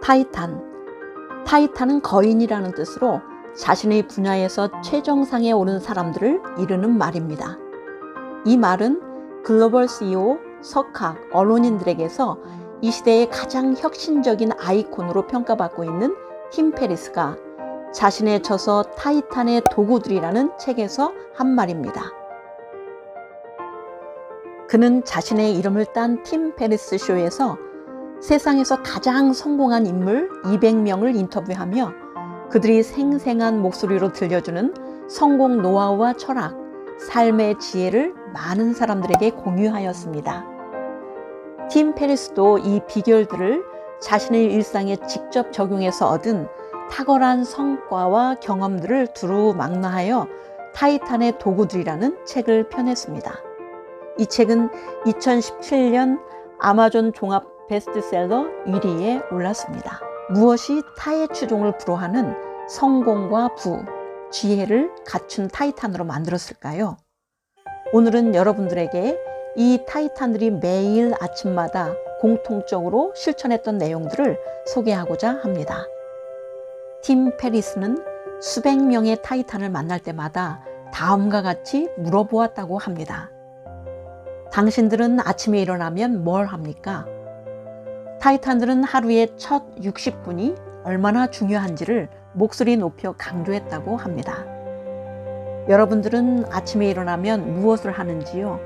타이탄. 타이탄은 거인이라는 뜻으로 자신의 분야에서 최정상에 오른 사람들을 이르는 말입니다. 이 말은 글로벌 CEO, 석학, 언론인들에게서 이 시대의 가장 혁신적인 아이콘으로 평가받고 있는 팀 페리스가 자신의 저서 타이탄의 도구들이라는 책에서 한 말입니다. 그는 자신의 이름을 딴 팀 페리스 쇼에서 세상에서 가장 성공한 인물 200명을 인터뷰하며 그들이 생생한 목소리로 들려주는 성공 노하우와 철학, 삶의 지혜를 많은 사람들에게 공유하였습니다. 팀 페리스도 이 비결들을 자신의 일상에 직접 적용해서 얻은 탁월한 성과와 경험들을 두루 망라하여 타이탄의 도구들이라는 책을 펴냈습니다. 이 책은 2017년 아마존 종합 베스트셀러 1위에 올랐습니다. 무엇이 타의 추종을 불허하는 성공과 부, 지혜를 갖춘 타이탄으로 만들었을까요? 오늘은 여러분들에게 이 타이탄들이 매일 아침마다 공통적으로 실천했던 내용들을 소개하고자 합니다. 팀 페리스는 수백 명의 타이탄을 만날 때마다 다음과 같이 물어보았다고 합니다. 당신들은 아침에 일어나면 뭘 합니까? 타이탄들은 하루의 첫 60분이 얼마나 중요한지를 목소리 높여 강조했다고 합니다. 여러분들은 아침에 일어나면 무엇을 하는지요?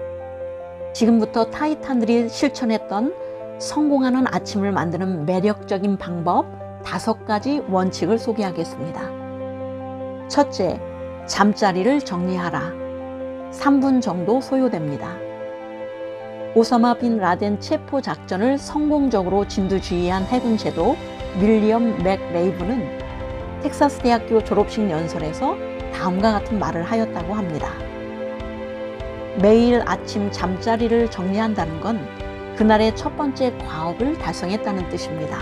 지금부터 타이탄들이 실천했던 성공하는 아침을 만드는 매력적인 방법 5가지 원칙을 소개하겠습니다. 첫째, 잠자리를 정리하라. 3분 정도 소요됩니다. 오사마 빈 라덴 체포 작전을 성공적으로 진두지휘한 해군 제도 윌리엄 맥레이브는 텍사스 대학교 졸업식 연설에서 다음과 같은 말을 하였다고 합니다. 매일 아침 잠자리를 정리한다는 건 그날의 첫 번째 과업을 달성했다는 뜻입니다.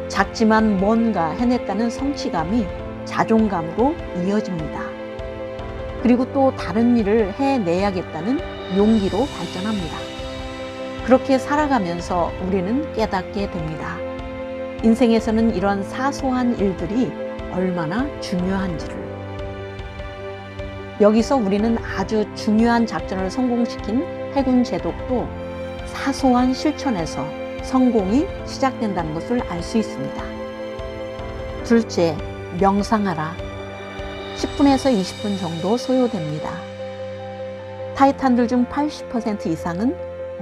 작지만 뭔가 해냈다는 성취감이 자존감으로 이어집니다. 그리고 또 다른 일을 해내야겠다는 용기로 발전합니다. 그렇게 살아가면서 우리는 깨닫게 됩니다. 인생에서는 이런 사소한 일들이 얼마나 중요한지를. 여기서 우리는 아주 중요한 작전을 성공시킨 해군 제독도 사소한 실천에서 성공이 시작된다는 것을 알 수 있습니다. 둘째, 명상하라. 10분에서 20분 정도 소요됩니다. 타이탄들 중 80% 이상은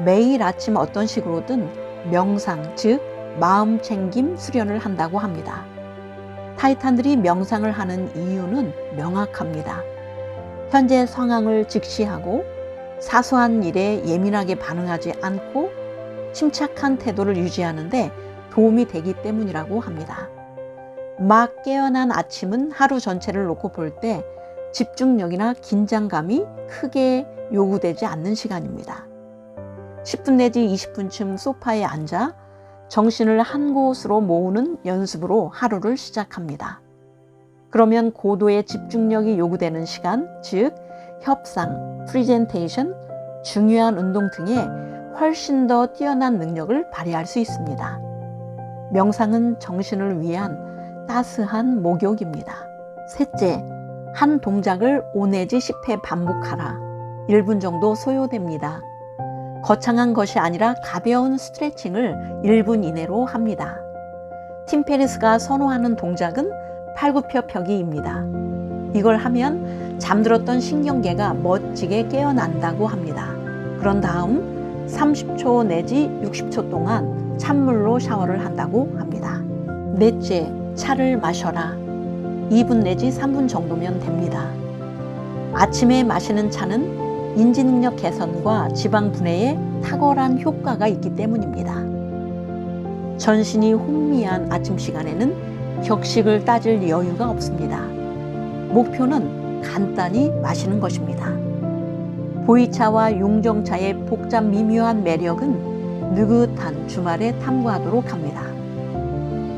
매일 아침 어떤 식으로든 명상, 즉 마음 챙김 수련을 한다고 합니다. 타이탄들이 명상을 하는 이유는 명확합니다. 현재 상황을 직시하고 사소한 일에 예민하게 반응하지 않고 침착한 태도를 유지하는 데 도움이 되기 때문이라고 합니다. 막 깨어난 아침은 하루 전체를 놓고 볼 때 집중력이나 긴장감이 크게 요구되지 않는 시간입니다. 10분 내지 20분쯤 소파에 앉아 정신을 한 곳으로 모으는 연습으로 하루를 시작합니다. 그러면 고도의 집중력이 요구되는 시간, 즉 협상, 프리젠테이션, 중요한 운동 등에 훨씬 더 뛰어난 능력을 발휘할 수 있습니다. 명상은 정신을 위한 따스한 목욕입니다. 셋째, 한 동작을 5 내지 10회 반복하라. 1분 정도 소요됩니다. 거창한 것이 아니라 가벼운 스트레칭을 1분 이내로 합니다. 팀 페리스가 선호하는 동작은 팔굽혀펴기입니다. 이걸 하면 잠들었던 신경계가 멋지게 깨어난다고 합니다. 그런 다음 30초 내지 60초 동안 찬물로 샤워를 한다고 합니다. 넷째, 차를 마셔라. 2분 내지 3분 정도면 됩니다. 아침에 마시는 차는 인지능력 개선과 지방 분해에 탁월한 효과가 있기 때문입니다. 전신이 혼미한 아침 시간에는 격식을 따질 여유가 없습니다. 목표는 간단히 마시는 것입니다. 보이차와 용정차의 복잡 미묘한 매력은 느긋한 주말에 탐구하도록 합니다.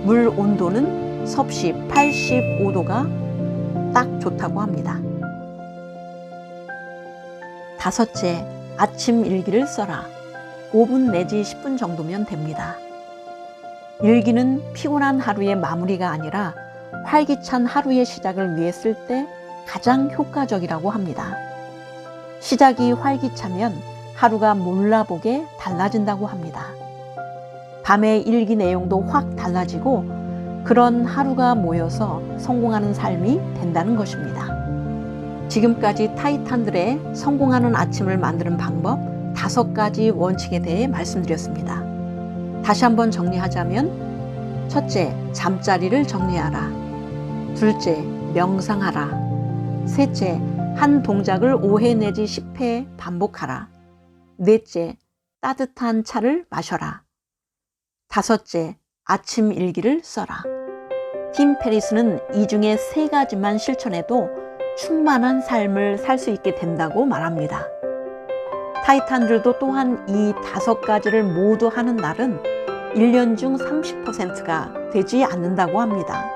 물 온도는 섭씨 85도가 딱 좋다고 합니다. 다섯째, 아침 일기를 써라. 5분 내지 10분 정도면 됩니다. 일기는 피곤한 하루의 마무리가 아니라 활기찬 하루의 시작을 위해 쓸 때 가장 효과적이라고 합니다. 시작이 활기차면 하루가 몰라보게 달라진다고 합니다. 밤의 일기 내용도 확 달라지고 그런 하루가 모여서 성공하는 삶이 된다는 것입니다. 지금까지 타이탄들의 성공하는 아침을 만드는 방법 5가지 원칙에 대해 말씀드렸습니다. 다시 한번 정리하자면 첫째, 잠자리를 정리하라. 둘째, 명상하라. 셋째, 한 동작을 5회 내지 10회 반복하라. 넷째, 따뜻한 차를 마셔라. 다섯째, 아침 일기를 써라. 팀 페리스는 이 중에 3가지만 실천해도 충만한 삶을 살 수 있게 된다고 말합니다. 타이탄들도 또한 이 5가지를 모두 하는 날은 1년 중 30%가 되지 않는다고 합니다.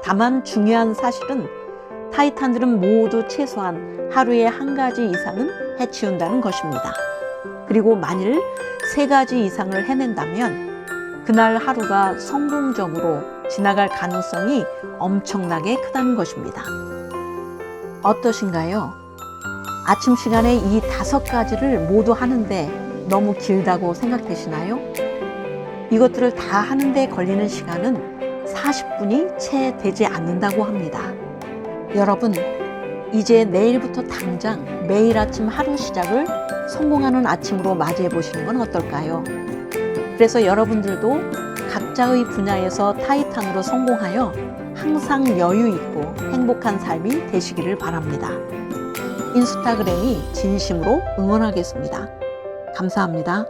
다만 중요한 사실은 타이탄들은 모두 최소한 하루에 1가지 이상은 해치운다는 것입니다. 그리고 만일 3가지 이상을 해낸다면 그날 하루가 성공적으로 지나갈 가능성이 엄청나게 크다는 것입니다. 어떠신가요? 아침 시간에 이 5가지를 모두 하는데 너무 길다고 생각되시나요? 이것들을 다 하는데 걸리는 시간은 40분이 채 되지 않는다고 합니다. 여러분, 이제 내일부터 당장 매일 아침 하루 시작을 성공하는 아침으로 맞이해 보시는 건 어떨까요? 그래서 여러분들도 각자의 분야에서 타이탄으로 성공하여 항상 여유 있고 행복한 삶이 되시기를 바랍니다. 인스타그램이 진심으로 응원하겠습니다. 감사합니다.